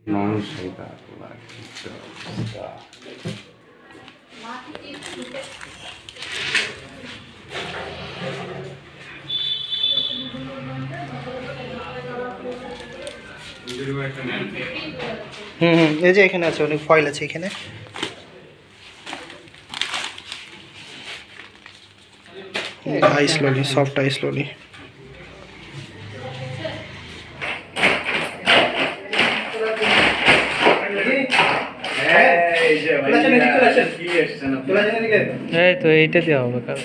Non sei dato la chicca. এই যে এখানে আছে, অনেক ফয়েল আছে এখানে। আইস ললি, সফট আইস ললি। এই তো এইটা দেওয়া হবে কাল।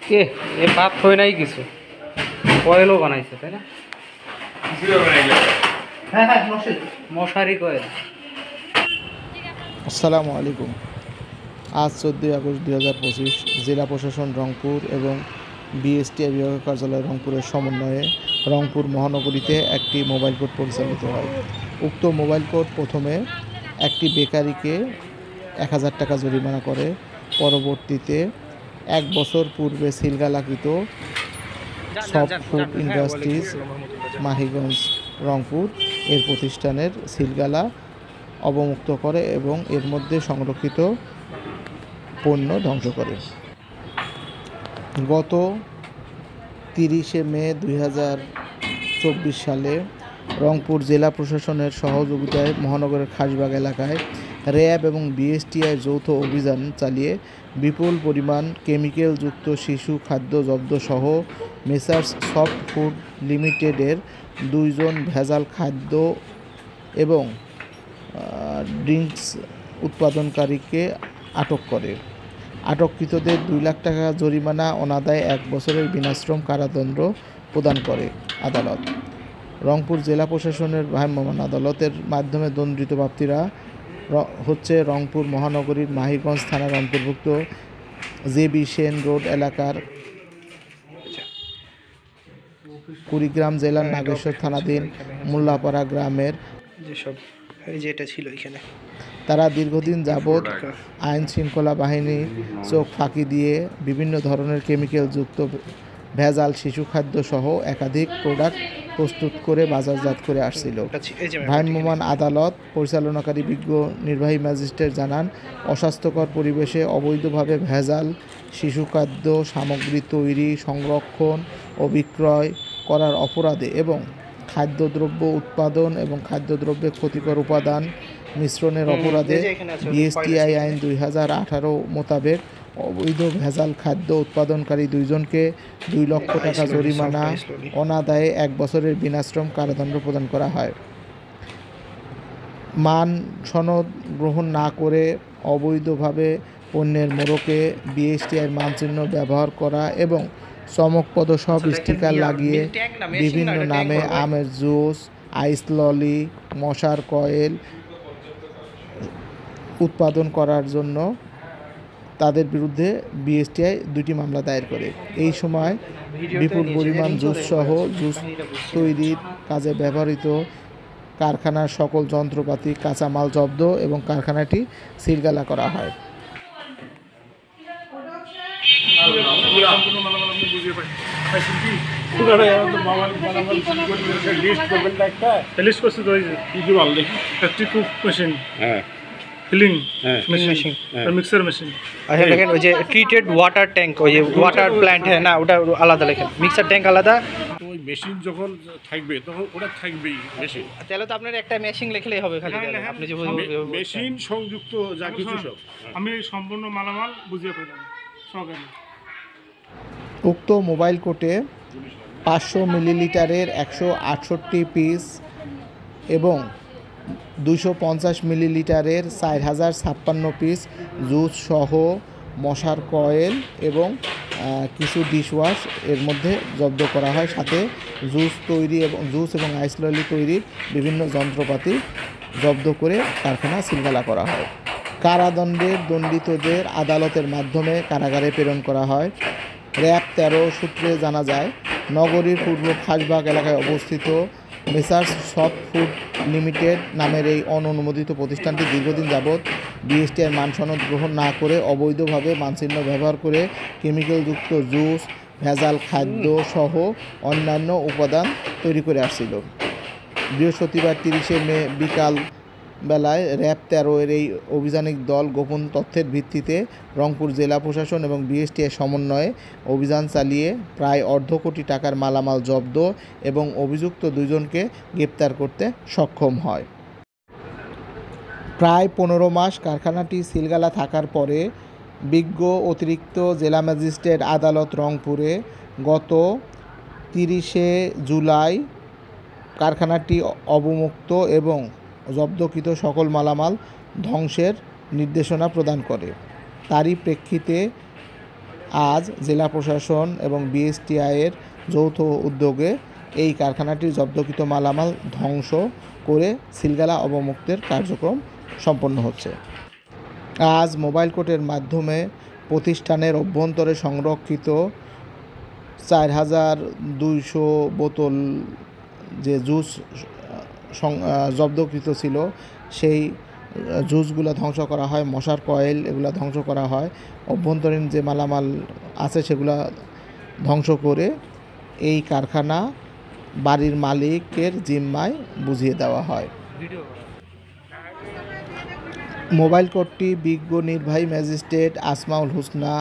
কে এ ভাত হয় নাই কিছু, কয়েলও বানাইছে তাই না? মশারি কয়েল। আসসালামু আলাইকুম। আজ 14 আগস্ট 2025 জেলা প্রশাসন রংপুর এবং বিএসটিআই বিভাগীয় কার্যালয় রংপুরের সমন্বয়ে রংপুর মহানগরীতে একটি মোবাইল কোর্ট পরিচালিত হয়। উক্ত মোবাইল কোর্ট প্রথমে একটি বেকারিকে 1000 টাকা জরিমানা করে, পরবর্তীতে 1 বছর পূর্বে সিলগালাকৃত soft food industries Mahiganj Rangpur এর প্রতিষ্ঠানের সিলগালা অবমুক্ত করে এবং এর মধ্যে সংরক্ষিত পণ্য ধ্বংস করে। গত 30 মে 2024 সালে রংপুর জেলা প্রশাসনের সহযোগিতায় মহানগরের খাসবাগ এলাকায় র্যাব এবং বিএসটিআই যৌথ অভিযান চালিয়ে বিপুল পরিমাণ কেমিক্যালযুক্ত শিশু খাদ্য জব্দসহ মেসার্স সফট ফুড লিমিটেডের 2 জন ভেজাল খাদ্য এবং ড্রিঙ্কস উৎপাদনকারীকে আটক করে। আটককৃতদের 2 লাখ টাকা জরিমানা অনাদায়ে 1 বছরের বিনাশ্রম কারাদণ্ড প্রদান করে আদালত। রংপুর জেলা প্রশাসনের ভ্রাম্যমাণ আদালতের মাধ্যমে দণ্ডিত প্রাপ্তরা হচ্ছে রংপুর মহানগরীর মাহিগঞ্জ থানার অন্তর্ভুক্ত জেবি সেন রোড এলাকার, কুড়িগ্রাম জেলার নাগেশ্বর থানাধীন মোল্লাপাড়া গ্রামের যেসব এই যে এটা ছিল এখানে। তারা দীর্ঘদিন যাবৎ আইন শৃঙ্খলা বাহিনী চোখ ফাঁকি দিয়ে বিভিন্ন ধরনের কেমিক্যালযুক্ত ভেজাল শিশু খাদ্য সহ একাধিক প্রোডাক্ট প্রস্তুত করে বাজারজাত করে আসছিল। ভ্রাম্যমাণ আদালত পরিচালনাকারী বিজ্ঞ নির্বাহী ম্যাজিস্ট্রেট জানান, অস্বাস্থ্যকর পরিবেশে অবৈধভাবে ভেজাল শিশু খাদ্য সামগ্রী তৈরি, সংরক্ষণ ও বিক্রয় করার অপরাধে এবং খাদ্যদ্রব্য উৎপাদন এবং খাদ্যদ্রব্যে ক্ষতিকর উপাদান মিশ্রণের অপরাধে বিএসটিআই আইন 2018 মোতাবেক অবৈধ ভেজাল খাদ্য উৎপাদনকারী 2 জনকে 2 লক্ষ টাকা জরিমানা অনাদায়ে 1 বছরের বিনাশ্রম কারাদণ্ড প্রদান করা হয়। মান সনদ গ্রহণ না করে অবৈধভাবে পণ্যের মোড়কে বিএসটিআইয়ের মানচিহ্ন ব্যবহার করা এবং চমকপ্রদ সব স্টিকার লাগিয়ে বিভিন্ন নামে আমের জুস, আইস ললি, মশার কয়েল উৎপাদন করার জন্য তাদের বিরুদ্ধে বিএসটিআই 2টি মামলা দায়ের করে। এই সময় বিপুল পরিমাণ জুসসহ জুস তৈরির কাজে ব্যবহৃত কারখানার সকল যন্ত্রপাতি কাঁচামাল জব্দ এবং কারখানাটি সিলগালা করা হয়। মিক্সার মেশিন দেখেন, ওই যে ট্রিটেড ওয়াটার ট্যাঙ্ক, ওই যে ওয়াটার প্ল্যান্ট হ্যাঁ না, ওটা আলাদা লেখেন, মিক্সার ট্যাঙ্ক আলাদা। ওই মেশিন যখন থাকবে তখন ওটা থাকবেই মেশিন। তাহলে তো আপনার একটা মেশিন লিখলেই হবে খালি, আপনি যে মেশিন সংযুক্ত যা কিছু সব আমি সম্পূর্ণ মালামাল বুঝিয়ে পেলাম সহকারে। উক্ত মোবাইল কোর্টে 500 মিলিলিটারের 168 পিস এবং 250 মিলিলিটারের 4056 পিস জুস সহ মশার কয়েল এবং কিছু ডিশওয়াশ এর মধ্যে জব্দ করা হয়। সাথে জুস এবং আইস ললি তৈরির বিভিন্ন যন্ত্রপাতি জব্দ করে কারখানা সিলগালা করা হয়। কারাদণ্ডের দণ্ডিতদের আদালতের মাধ্যমে কারাগারে প্রেরণ করা হয়। র্যাব 13 সূত্রে জানা যায়, নগরীর পূর্ব খাসবাগ এলাকায় অবস্থিত মেসার্স সফট ফুড লিমিটেড নামের এই অননুমোদিত প্রতিষ্ঠানটি দীর্ঘদিন যাবৎ বিএসটিআই মান সনদ গ্রহণ না করে অবৈধভাবে মানচিহ্ন ব্যবহার করে কেমিক্যালযুক্ত জুস, ভেজাল খাদ্য সহ অন্যান্য উপাদান তৈরি করে আসছিল। বৃহস্পতিবার 30শে মে বিকাল বেলায় র্যাব 13-এর এই অভিযানিক দল গোপন তথ্যের ভিত্তিতে রংপুর জেলা প্রশাসন এবং বিএসটিআই সমন্বয়ে অভিযান চালিয়ে প্রায় অর্ধ কোটি টাকার মালামাল জব্দ এবং অভিযুক্ত 2 জনকে গ্রেপ্তার করতে সক্ষম হয়। প্রায় 15 মাস কারখানাটি সিলগালা থাকার পরে বিজ্ঞ অতিরিক্ত জেলা ম্যাজিস্ট্রেট আদালত রংপুরে গত 30শে জুলাই কারখানাটি অবমুক্ত এবং জব্দকৃত সকল মালামাল ধ্বংসের নির্দেশনা প্রদান করে। তারই প্রেক্ষিতে আজ জেলা প্রশাসন এবং বিএসটিআইয়ের যৌথ উদ্যোগে এই কারখানাটির জব্দকৃত মালামাল ধ্বংস করে সিলগালা অবমুক্তের কার্যক্রম সম্পন্ন হচ্ছে। আজ মোবাইল কোর্টের মাধ্যমে প্রতিষ্ঠানের অভ্যন্তরে সংরক্ষিত 4200 বোতল যে জুস জব্দকৃত ছিল সেই জুসগুলো ধ্বংস করা হয়, মশার কয়েল এগুলো ধ্বংস করা হয়, অভ্যন্তরীণ যে মালামাল আছে সেগুলো ধ্বংস করে এই কারখানা বাড়ির মালিকের জিম্মায় বুঝিয়ে দেওয়া হয়। মোবাইল কোর্টটি বিজ্ঞ নির্বাহী ম্যাজিস্ট্রেট আসমাউল হুসনা,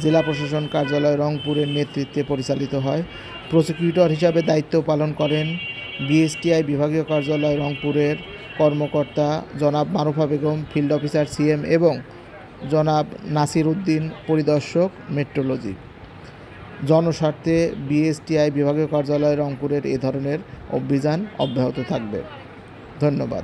জেলা প্রশাসন কার্যালয় রংপুরের নেতৃত্বে পরিচালিত হয়। প্রসিকিউটর হিসাবে দায়িত্ব পালন করেন বিএসটিআই বিভাগীয় কার্যালয় রংপুরের কর্মকর্তা জনাব Marufa Begum, field officer CM এবং জনাব নাসির উদ্দিন, পরিদর্শক মেট্রোলজি। জনস্বার্থে বিএসটিআই বিভাগীয় কার্যালয় রংপুরের এ ধরনের অভিযান অব্যাহত থাকবে। ধন্যবাদ।